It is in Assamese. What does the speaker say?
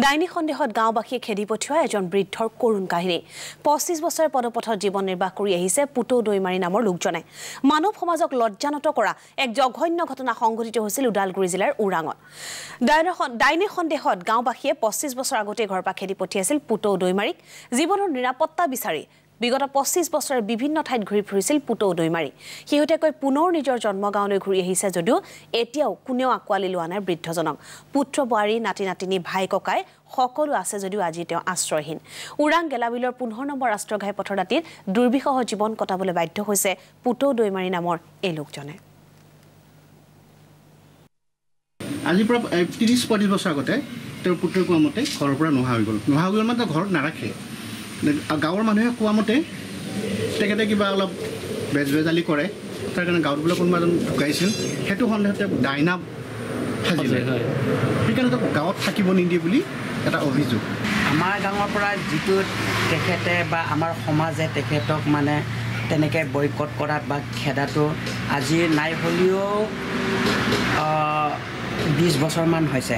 ডাইনী সন্দেহত গাঁওবাসীয়ে খেদি পঠিওৱা এজন বৃদ্ধৰ কৰুণ কাহিনী 25 বছৰ পদপথত জীৱন নিৰ্বাহ কৰি আহিছে পুতৌ দৈমাৰী নামৰ লোকজনে মানৱ সমাজক লজ্জানত কৰা এক জঘন্য ঘটনা সংঘটিত হৈছিল উদালগুৰি জিলাৰ উৰাঙত ডাইনী সন্দেহত গাঁওবাসীয়ে 25 বছৰ আগতে ঘৰৰ পৰা খেদি পঠিয়াইছিল পুতৌ দৈমাৰীক জীৱনৰ নিৰাপত্তা বিচাৰি বিগত 25 বছৰ বিভিন্ন ঠাইত ঘূৰি ফুৰিছিল পুতৌ দৈমাৰী হিহতেকৈ পুনৰ নিজৰ জন্মগাঁৱলৈ ঘূৰি আহিছে যদিও এতিয়াও কোনেও আকোৱালি লোৱা নাই বৃদ্ধজনক পুত্ৰ বোৱাৰী নাতি নাতিনী ভাই ককাই সকলো আছে যদিও আজি তেওঁ আশ্ৰয়হীন উৰাং গেলাবিলৰ 15 নম্বৰ ৰাষ্ট্ৰঘাই পথৰ দাঁতিত দুৰ্বিষহ জীৱন কটাবলৈ বাধ্য হৈছে পুতৌ দৈমাৰী নামৰ এই লোকজনে আজি পৰা 30-40 বছৰ আগতে তেওঁৰ পুত্ৰৰ কোৱা মতে ঘৰৰ পৰা নোহা হৈ গ'ল মানে ঘৰত নাৰাখে গাঁৱৰ মানুহে কোৱা মতে তেখেতে কিবা অলপ বেজবেজালি কৰে তাৰ কাৰণে গাঁৱত বোলে কোনোবা এজন ঢুকাইছিল সেইটো সন্দেহতে ডাইনা সাজিলে সেইকাৰণে গাঁৱত থাকিব নিদিয়ে বুলি এটা অভিযোগ আমাৰ গাঁৱৰ পৰা যিটো তেখেতে বা আমাৰ সমাজে তেখেতক মানে তেনেকৈ বয়কট কৰাত বা খেদাটো আজি নাই হ'লেও 20 বছৰমান হৈছে